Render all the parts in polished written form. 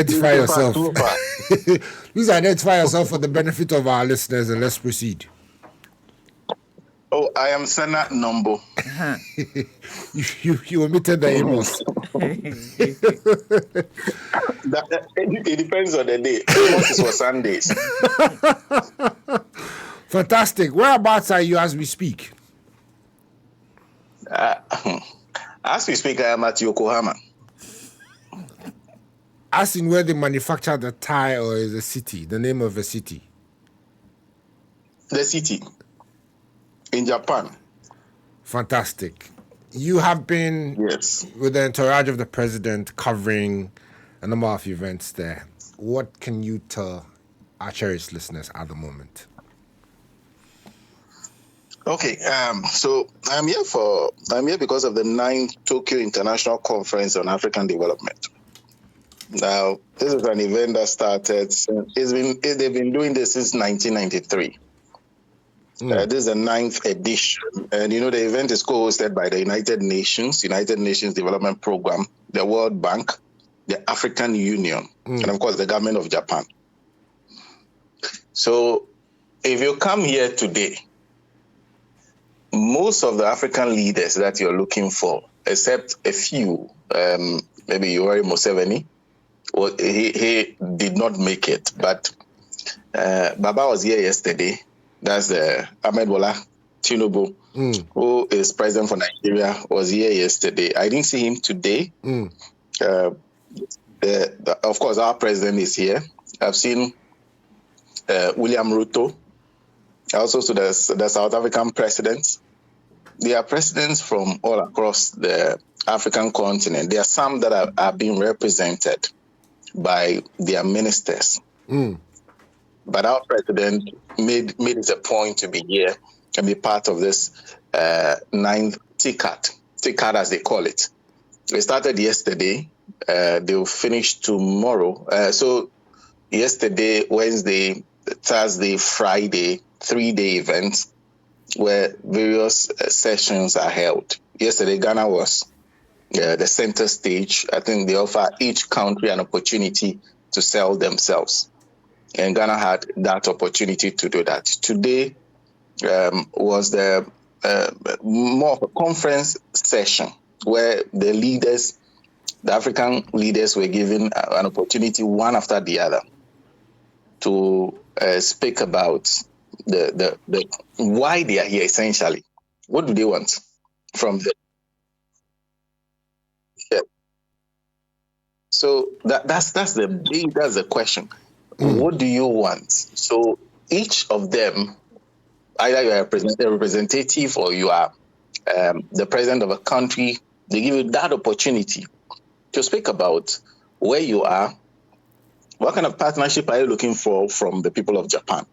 Identify yourself. Too far. Please identify yourself for the benefit of our listeners and let's proceed. Oh, I am Sena Nombo. You omitted the Amos. It depends on the day. Amos is for Sundays. Fantastic. Whereabouts are you as we speak? As we speak, I am at Yokohama. As in where they manufacture the tie, or is the city, the name of a city? The city in Japan. Fantastic. You have been with the entourage of the president covering a number of events there. What can you tell our cherished listeners at the moment? Okay, so I'm here because of the 9th Tokyo International Conference on African Development. Now, this is an event that started. They've been doing this since 1993. This is the 9th edition, and the event is co-hosted by the United Nations Development Program, the World Bank, the African Union, and of course the government of Japan. So, if you come here today, most of the African leaders that you're looking for, except a few, maybe Yoweri Museveni, well, he did not make it, but Baba was here yesterday. That's Ahmed Bola Tinubu, who is president for Nigeria, was here yesterday. I didn't see him today. Of course, our president is here. I've seen William Ruto, also to the South African presidents. There are presidents from all across the African continent. There are some that are being represented by their ministers. But our president made it a point to be here and be part of this 9th TICAD as they call it. They started yesterday. They'll finish tomorrow. So yesterday, Wednesday, Thursday, Friday, 3-day events where various sessions are held. Yesterday, Ghana was the center stage. I think they offer each country an opportunity to sell themselves. And Ghana had that opportunity to do that. Today was the more of a conference session where the African leaders were given an opportunity, one after the other, to speak about the why they are here. Essentially, what do they want from them? Yeah. So that's the question. What do you want? So each of them, either you are a representative or you are the president of a country, they give you that opportunity to speak about where you are, what kind of partnership are you looking for from the people of Japan.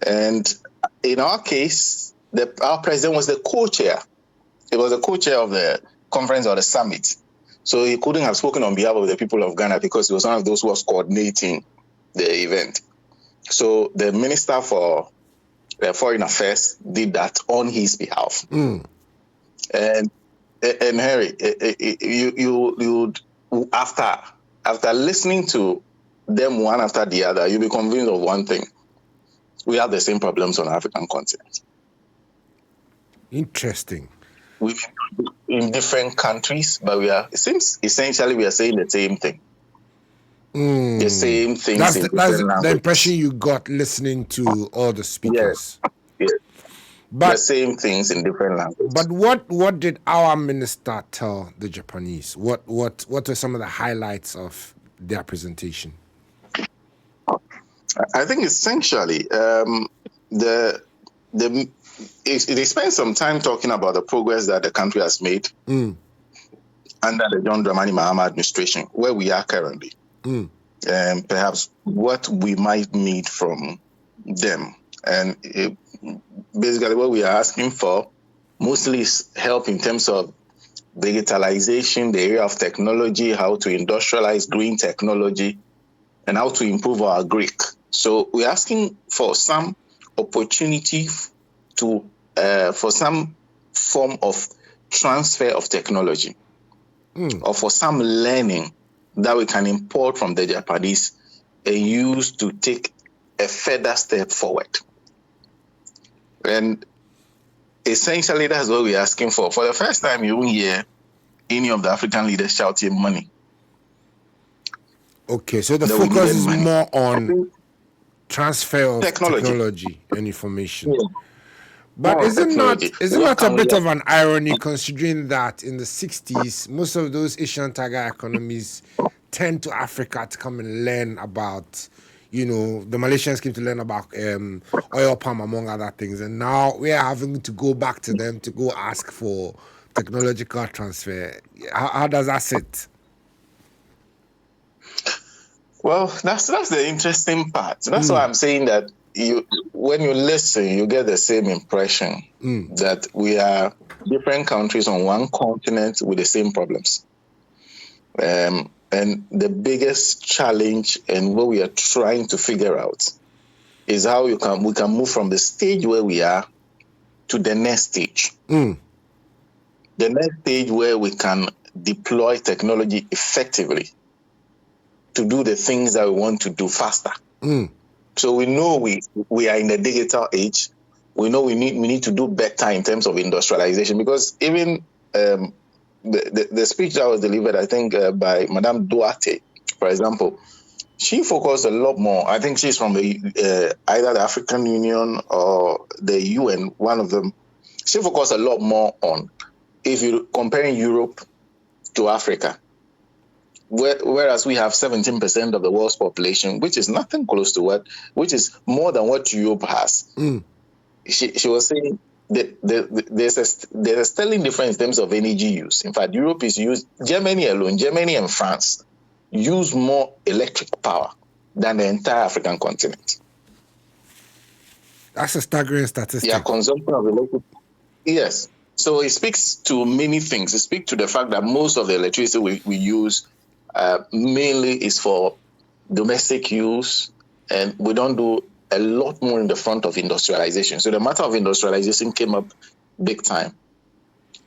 And in our case, our president was the co-chair. He was the co-chair of the conference or the summit. So he couldn't have spoken on behalf of the people of Ghana because he was one of those who was coordinating the event. So the Minister for Foreign Affairs did that on his behalf. And Harry, you after listening to them one after the other, you'll be convinced of one thing: we have the same problems on the African continent. Interesting. We in different countries, but it seems essentially we are saying the same thing. The same things. That's the impression you got listening to all the speakers. Yes. But the same things in different languages. But what did our minister tell the Japanese? What are some of the highlights of their presentation? I think essentially they spent some time talking about the progress that the country has made under the John Dramani Mahama administration, where we are currently. And perhaps what we might need from them. And basically what we are asking for mostly is help in terms of digitalization, the area of technology, how to industrialize green technology, and how to improve our Greek. So we're asking for some opportunity for some form of transfer of technology or for some learning that we can import from the Japanese and use to take a further step forward. And essentially, that's what we're asking for. For the first time, you won't hear any of the African leaders shouting money. Okay, so the focus is more on transfer of technology and information. Yeah. But isn't that a bit of an irony, considering that in the 60s, most of those Asian tiger economies tend to Africa to come and learn about, the Malaysians came to learn about oil palm, among other things. And now we are having to go back to them to go ask for technological transfer. How does that sit? Well, that's the interesting part. That's why I'm saying that when you listen, you get the same impression that we are different countries on one continent with the same problems. And the biggest challenge and what we are trying to figure out is how we can move from the stage where we are to the next stage. The next stage where we can deploy technology effectively to do the things that we want to do faster. So we know we are in the digital age. We know we need to do better in terms of industrialization, because even the speech that was delivered, I think, by Madame Duarte, for example, she focused a lot more. I think she's from the either the African Union or the UN, one of them. She focused a lot more on, if you're comparing Europe to Africa, whereas we have 17% of the world's population, which is nothing close to which is more than what Europe has. She was saying that there's a sterling difference in terms of energy use. In fact, Europe is Germany and France use more electric power than the entire African continent. That's a staggering statistic. Yeah, consumption of electric. Yes. So it speaks to many things. It speaks to the fact that most of the electricity we use mainly is for domestic use, and we don't do a lot more in the front of industrialization. So the matter of industrialization came up big time.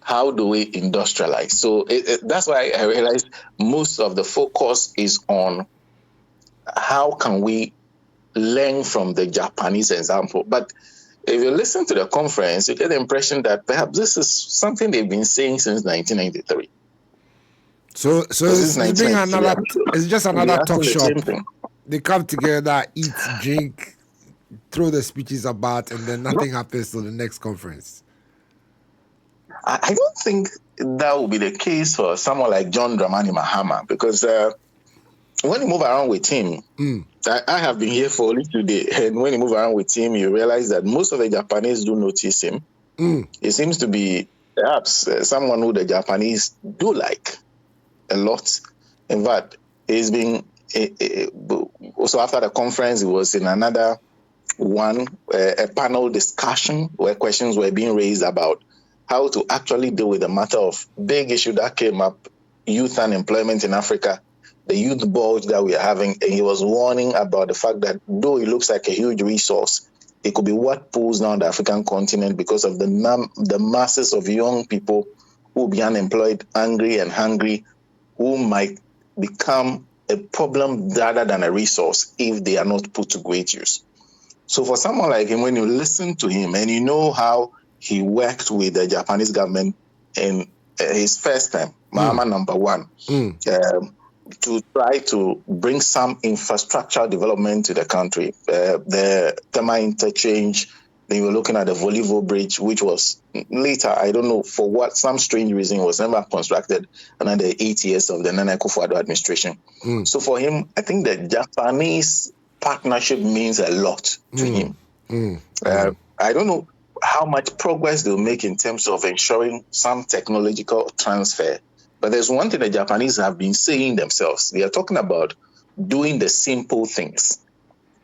How do we industrialize? So that's why I realized most of the focus is on how can we learn from the Japanese example. But if you listen to the conference, you get the impression that perhaps this is something they've been saying since 1993. So it's just another talk shop. They come together, eat, drink, throw the speeches about, and then nothing happens till the next conference. I don't think that will be the case for someone like John Dramani Mahama, because when you move around with him, I have been here for only 2 days, and when you move around with him, you realize that most of the Japanese do notice him. It seems to be perhaps someone who the Japanese do like a lot. In fact, he's been also after the conference, he was in another one, a panel discussion where questions were being raised about how to actually deal with the matter of big issue that came up, youth unemployment in Africa, the youth bulge that we are having. And he was warning about the fact that though it looks like a huge resource, it could be what pulls down the African continent because of the masses of young people who will be unemployed, angry and hungry, who might become a problem rather than a resource if they are not put to great use. So for someone like him, when you listen to him and you know how he worked with the Japanese government in his first term, Mahama number one, to try to bring some infrastructure development to the country, the Tema interchange, they were looking at the Volivo Bridge, which was later, I don't know for what, some strange reason, was never constructed under the 8 years of the Nana Akufo-Addo administration. So for him, I think the Japanese partnership means a lot to him. I don't know how much progress they'll make in terms of ensuring some technological transfer, but there's one thing the Japanese have been saying themselves. They are talking about doing the simple things.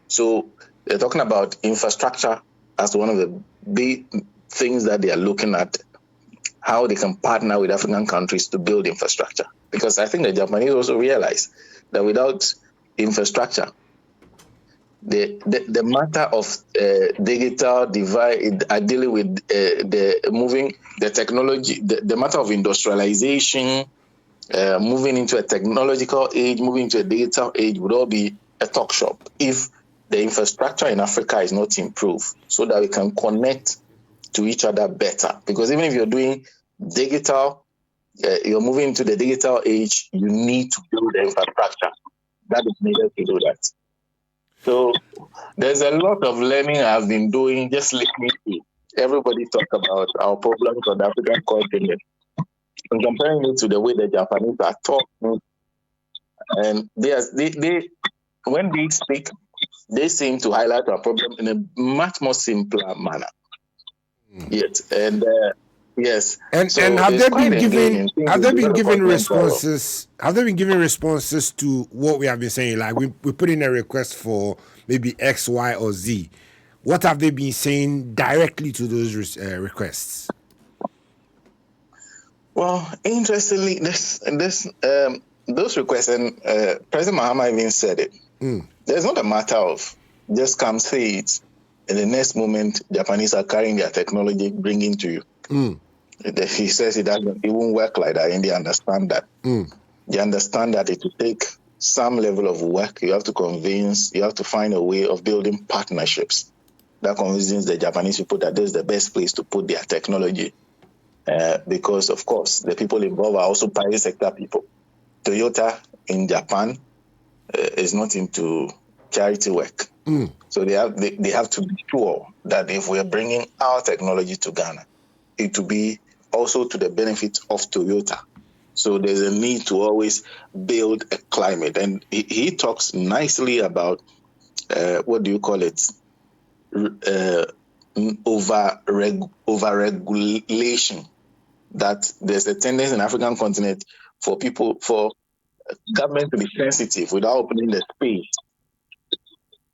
So they're talking about infrastructure as one of the big things that they are looking at, how they can partner with African countries to build infrastructure. Because I think the Japanese also realize that without infrastructure, the matter of digital divide, dealing with the moving the technology, the matter of industrialization moving into a technological age, moving into a digital age would all be a talk shop if the infrastructure in Africa is not improved so that we can connect to each other better. Because even if you're doing digital, you're moving into the digital age, you need to build the infrastructure that is needed to do that. So there's a lot of learning I've been doing, just listening to everybody talk about our problems on the African continent and comparing it to the way the Japanese are talking. And they when they speak, they seem to highlight our problem in a much more simpler manner. Yes, and yes. And So and have it's they quite been given engaging. have they been given responses? Have they been given responses to what we have been saying? Like we put in a request for maybe X, Y, or Z. What have they been saying directly to those requests? Well, interestingly, those requests, and President Mahama even said it. There's not a matter of just come say it, and the next moment Japanese are carrying their technology, bringing to you. He says it won't work like that, and they understand that. They understand that it will take some level of work. You have to convince, you have to find a way of building partnerships that convinces the Japanese people that this is the best place to put their technology. Because, of course, the people involved are also private sector people. Toyota in Japan is not into charity work. So they have to be sure that if we are bringing our technology to Ghana, it will be also to the benefit of Toyota. So there's a need to always build a climate. And he talks nicely about, what do you call it, over-regulation. That there's a tendency in the African continent for government to be sensitive without opening the space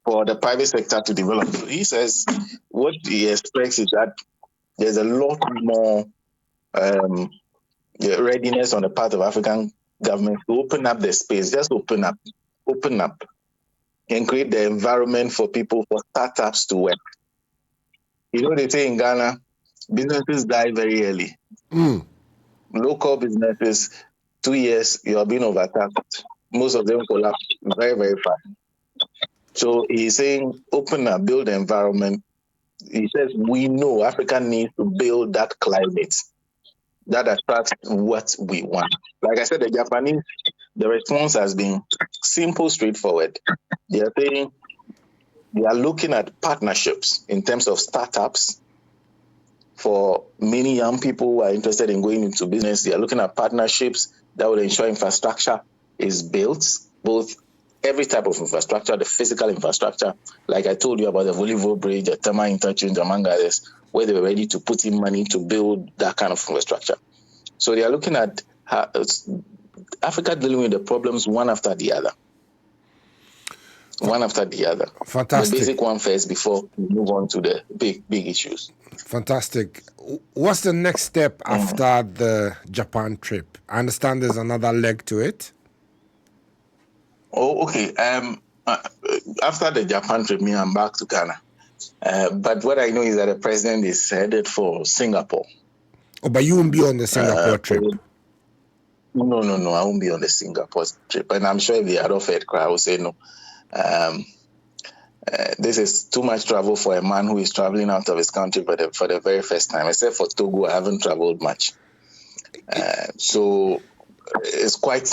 for the private sector to develop. So he says what he expects is that there's a lot more readiness on the part of African governments to open up the space, just open up, and create the environment for people, for startups to work. You know, they say in Ghana, businesses die very early. Local businesses, 2 years, you are being overtaxed. Most of them collapse very, very fast. So he's saying, open up, build the environment. He says, we know Africa needs to build that climate that attracts what we want. Like I said, the Japanese, the response has been simple, straightforward. They are saying they are looking at partnerships in terms of startups. For many young people who are interested in going into business, they are looking at partnerships that will ensure infrastructure is built, both every type of infrastructure, the physical infrastructure, like I told you about the Volivo Bridge, the Tama Interchange, among others, where they were ready to put in money to build that kind of infrastructure. So they are looking at Africa dealing with the problems one after the other. One after the other. Fantastic. The basic one first before we move on to the big issues. Fantastic. What's the next step after the Japan trip? I understand there's another leg to it. Oh, okay. After the Japan trip, I'm back to Ghana. But what I know is that the president is headed for Singapore. Oh, but you won't be on the Singapore trip? No. I won't be on the Singapore trip. And I'm sure if the other Fed crowd will say no. This is too much travel for a man who is traveling out of his country for the very first time. Except for Togo, I haven't traveled much. So it's quite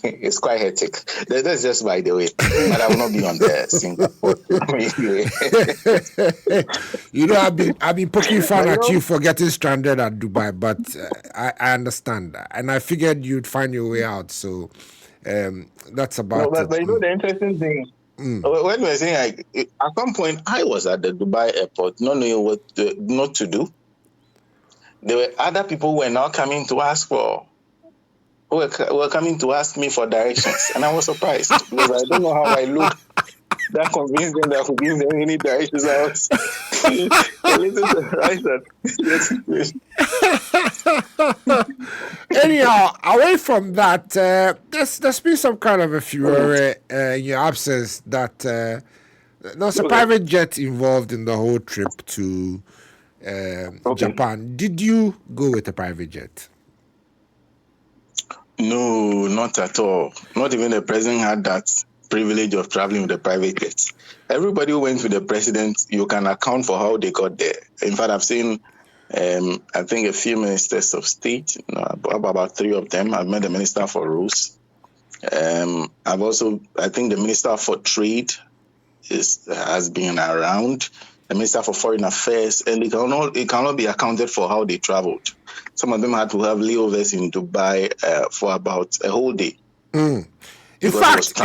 hectic. That's just by the way. But I will not be on the Singapore trip. You know, I've been poking fun at you for getting stranded at Dubai, but I understand, and I figured you'd find your way out. So that's about it. But you know the interesting thing. When we're saying at some point I was at the Dubai airport, not knowing what not to do. There were other people who were now coming to ask for. Were coming to ask me for directions, and I was surprised because I don't know how I look that convinced them that I could give them any directions. I was a little surprised. Anyhow, away from that, there's been some kind of a furor in your absence that there's a private jet involved in the whole trip to Japan. Did you go with a private jet? No, not at all. Not even the president had that privilege of traveling with the private jets. Everybody who went with the president, you can account for how they got there. In fact, I've seen, I think, a few ministers of state, about 3 of them. I've met the minister for rules. I think the minister for trade has been around, the minister for foreign affairs, and it cannot be accounted for how they traveled. Some of them had to have layovers in Dubai for about a whole day. In fact,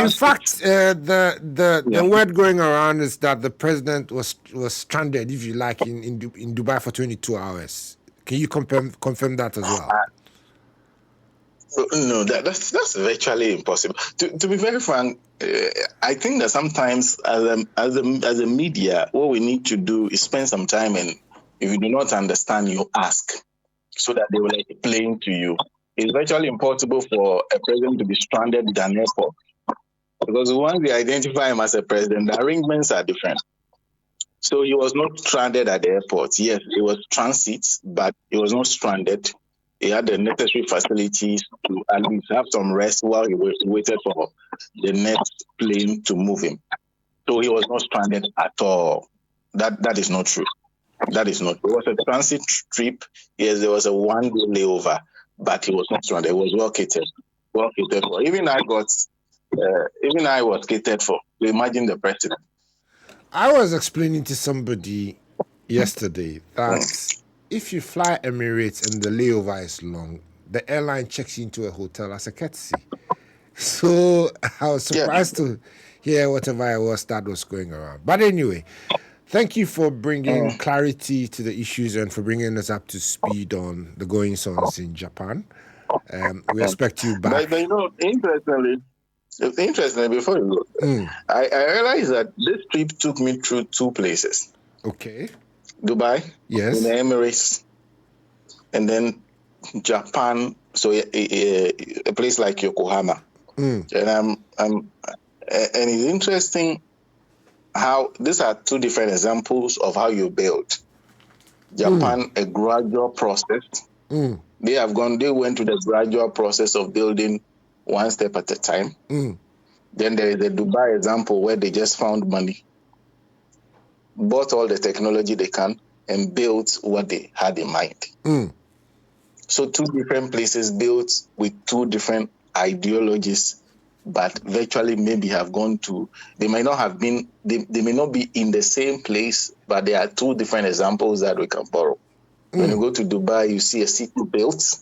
the word going around is that the president was stranded, if you like, in Dubai for 22 hours. Can you confirm that as well? No, that's virtually impossible. To be very frank, I think that sometimes as a media, what we need to do is spend some time, and if you do not understand, you ask, so that they will explain to you. It's virtually impossible for a president to be stranded at an airport, because once they identify him as a president, the arrangements are different. So he was not stranded at the airport. Yes, it was transit, but he was not stranded. He had the necessary facilities to at least have some rest while he waited for the next plane to move him. So he was not stranded at all. That is not true. That is not. It was a transit trip. Yes, there was a 1-day layover, but he was not stranded. It was well catered for. Even I was catered for. So imagine the president. I was explaining to somebody yesterday that if you fly Emirates and the layover is long, the airline checks you into a hotel as a courtesy. So I was surprised to hear whatever it was that was going around. But anyway, thank you for bringing clarity to the issues and for bringing us up to speed on the goings-ons in Japan. We expect you back. But interestingly, before you go, I realized that this trip took me through 2 places. Okay. Dubai, yes, in the Emirates, and then Japan. So a place like Yokohama, and and it's interesting how these are 2 different examples of how you build. Japan, a gradual process. They went through the gradual process of building 1 step at a time. Then there is the Dubai example where they just found money, bought all the technology they can, and built what they had in mind. So 2 different places built with 2 different ideologies, but virtually maybe have gone to, they may not have been, they may not be in the same place, but there are 2 different examples that we can borrow. When you go to Dubai, you see a city built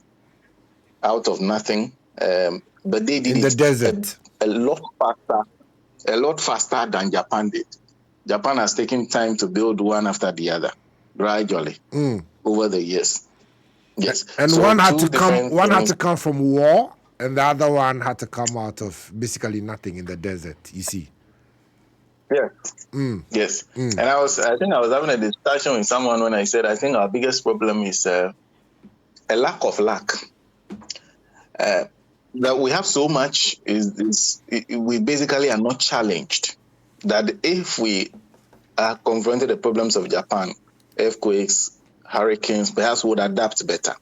out of nothing, but they did in the desert a lot faster than Japan did. Japan has taken time to build one after the other, gradually, over the years. Yes, and so one had to come from war, and the other one had to come out of basically nothing in the desert. You see. Yeah. Yes. And I think I was having a discussion with someone when I said I think our biggest problem is a lack of luck. That we have so much we basically are not challenged. That if we are confronted the problems of Japan, earthquakes, hurricanes, perhaps we would adapt better.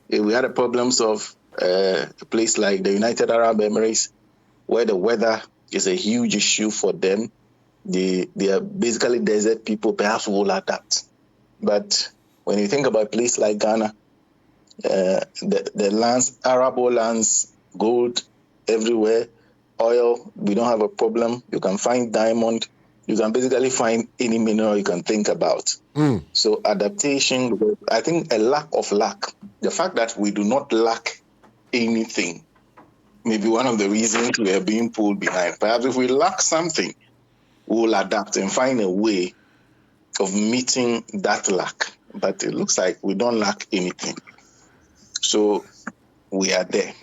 If we had the problems of a place like the United Arab Emirates, where the weather is a huge issue for them, they are basically desert people, perhaps we will adapt. But when you think about a place like Ghana, the lands, arable lands, gold everywhere, oil, we don't have a problem. You can find diamond. You can basically find any mineral you can think about. So adaptation, I think a lack of luck, the fact that we do not lack anything, may be one of the reasons we are being pulled behind. Perhaps if we lack something, we will adapt and find a way of meeting that lack. But it looks like we don't lack anything. So we are there.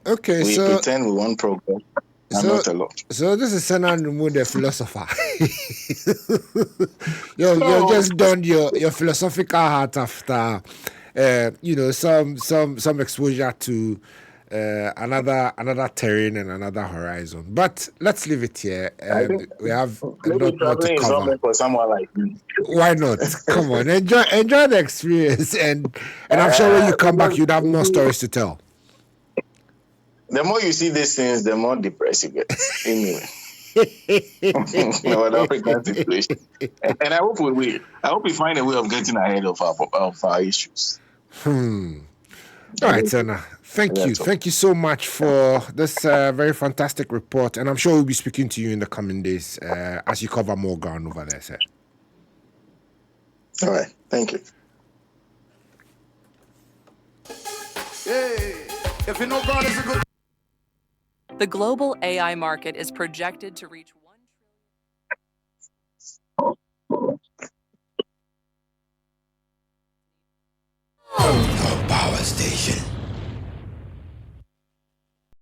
Okay, we pretend we want progress. Not a lot. So this is Sena, the philosopher. You're just done your philosophical heart after some exposure to another terrain and another horizon. But let's leave it here. We have a lot more to cover. For someone like me. Why not? Come on, enjoy the experience, and I'm sure when you come back, you'd have more stories to tell. The more you see these things, the more depressed you get. Anyway. No, the African situation. And I hope we find a way of getting ahead of our issues. All right, Sena. Thank you. Thank you so much for this very fantastic report. And I'm sure we'll be speaking to you in the coming days as you cover more ground over there, sir. All right. Thank you. Hey, if you know God is a good... The global AI market is projected to reach